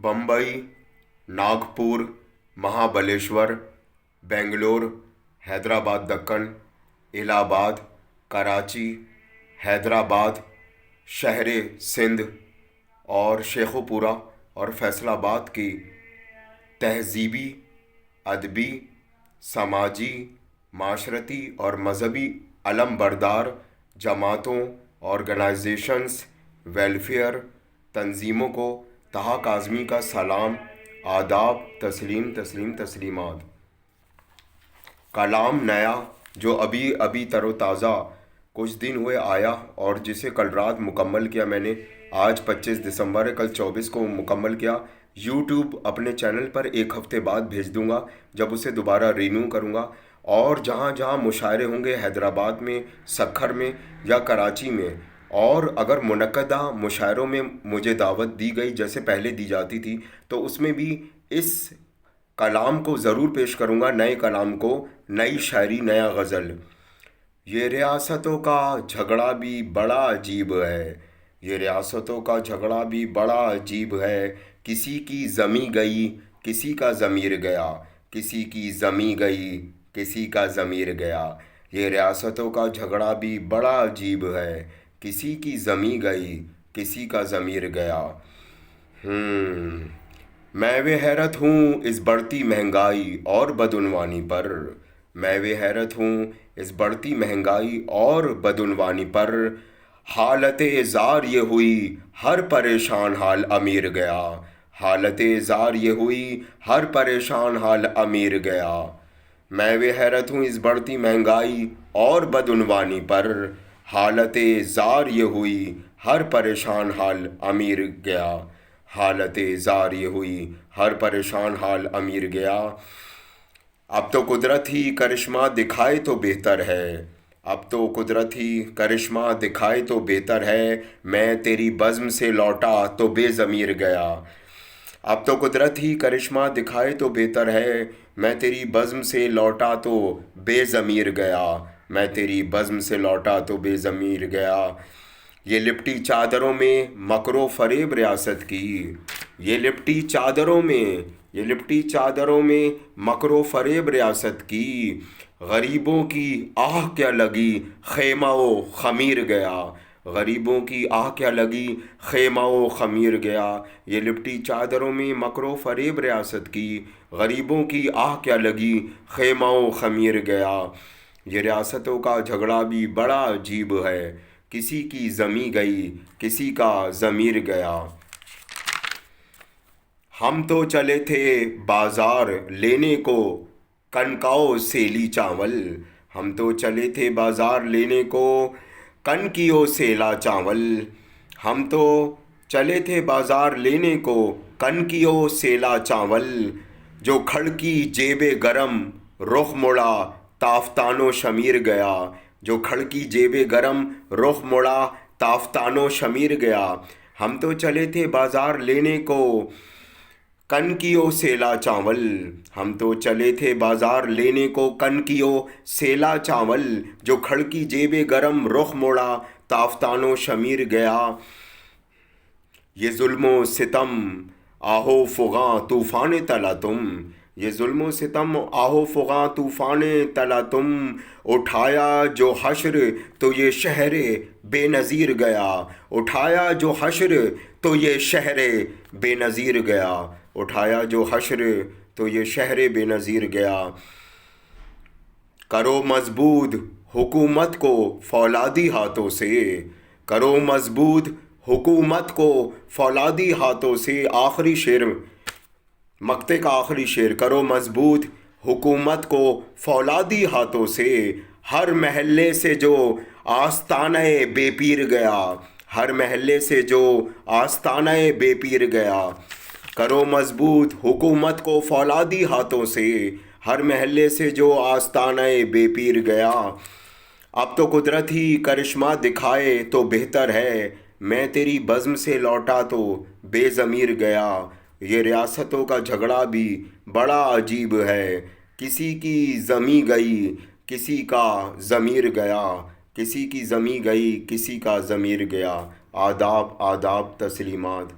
बम्बई, नागपुर, महाबलेश्वर, बेंगलोर, हैदराबाद दक्कन, इलाहाबाद, कराची, हैदराबाद, शहर सिंध और शेखोपुरा और फैसलाबाद की तहज़ीबी, अदबी, समाजी, माशरती और मजहबी अलमबरदार जमातों, ऑर्गेनाइजेशंस, वेलफेयर तंजीमों को तहा काज़मी का सलाम, आदाब, तस्लीमात। कलाम नया जो अभी अभी तरोताज़ा कुछ दिन हुए आया और जिसे कल रात मुकम्मल किया मैंने। आज 25 दिसंबर है, कल 24 को मुकम्मल किया। यूट्यूब अपने चैनल पर एक हफ़्ते बाद भेज दूंगा जब उसे दोबारा रीन्यू करूंगा। और जहां जहां मुशायरे होंगे, हैदराबाद में, सक्खर में या कराची में, और अगर मुनक्कदा मुशायरों में मुझे दावत दी गई जैसे पहले दी जाती थी, तो उसमें भी इस कलाम को ज़रूर पेश करूंगा, नए कलाम को, नई शायरी, नया गज़ल। ये रियासतों का झगड़ा भी बड़ा अजीब है, ये रियासतों का झगड़ा भी बड़ा अजीब है। किसी की ज़मी गई, किसी का ज़मीर गया, किसी की ज़मी गई, किसी का ज़मीर गया। ये रियासतों का झगड़ा भी बड़ा अजीब है, किसी की ज़मी गई, किसी का ज़मीर गया। मैं वे हैरत हूँ इस बढ़ती महंगाई और बदउनवानी पर, मैं वे हैरत हूँ इस बढ़ती महंगाई और बदउनवानी पर। हालत ज़ार ये हुई हर परेशान हाल अमीर गया, हालत ज़ार ये हुई हर परेशान हाल अमीर गया। मैं वे हैरत हूँ इस बढ़ती महंगाई और बदउनवानी पर, हालत ज़ार ये हुई हर परेशान हाल अमीर गया, हालत ज़ार ये हुई हर परेशान हाल अमीर गया। अब तो कुदरत ही करिश्मा दिखाए तो बेहतर है, अब तो कुदरत ही करिश्मा दिखाए तो बेहतर है। मैं तेरी बज़्म से लौटा तो बेज़मीर गया, अब तो कुदरत ही करिश्मा दिखाए तो बेहतर है। मैं तेरी बज़्म से लौटा तो बेज़मीर गया, मैं तेरी बज़्म से लौटा तो बेज़मीर गया। ये लिपटी चादरों में मकरो फ़रेब रियासत की, ये लिपटी चादरों में, ये लिपटी चादरों में मकरो फ़रेब रियासत की। गरीबों की आह क्या लगी ख़ैमा ओ ख़मीर गया, गरीबों की आह क्या लगी ख़ैमा ओ ख़मीर गया। ये लिपटी चादरों में मकरो फ़रेब रियासत की, गरीबों की आह क्या लगी ख़ैमा ओ ख़मीर गया। ये रियासतों का झगड़ा भी बड़ा अजीब है, किसी की ज़मी गई, किसी का ज़मीर गया। हम तो चले थे बाज़ार लेने को कनकाओ सेली चावल, हम तो चले थे बाज़ार लेने को कनकियो सेला चावल। हम तो चले थे बाज़ार लेने को कनकियो सेला चावल। जो खड़की जेबे गरम रुख मुड़ा ताफ्तानो शमीर गया, जो खड़की जेबे गरम रुख मुड़ा ताफ्तानो शमीर गया। हम तो चले थे बाज़ार लेने को कनकियो सेला चावल, हम तो चले थे बाज़ार लेने को कनकियो सेला चावल। जो खड़की जेबे गरम रुख मोड़ा ताफ्तानो शमीर गया। ये जुल्मो सितम आहो फुगां तूफ़ान तला तुम, ये जुल्मो सितम आहो फुगां तूफ़ान तला तुम। उठाया जो हश्र तो ये शहर बेनज़ीर गया, उठाया जो हश्र तो ये शहर बेनज़ीर गया, उठाया जो हश्र तो ये शहर बेनज़ीर गया। करो मजबूत हुकूमत को फौलादी हाथों से, करो मजबूत हुकूमत को फौलादी हाथों से। आखिरी शेर, मक्ते का आखिरी शेर, करो मजबूत हुकूमत को फौलादी हाथों से। हर महल्ले से जो आस्ताने बेपीर गया, हर महल्ले से जो आस्ताने बेपीर गया। करो मजबूत हुकूमत को फौलादी हाथों से, हर महल्ले से जो आस्ताने बेपीर गया। अब तो कुदरत ही करिश्मा दिखाए तो बेहतर है, मैं तेरी बज़्म से लौटा तो बेज़मीर गया। ये रियासतों का झगड़ा भी बड़ा अजीब है, किसी की ज़मी गई, किसी का ज़मीर गया, किसी की ज़मी गई, किसी का ज़मीर गया। आदाब, आदाब, तस्लीमात।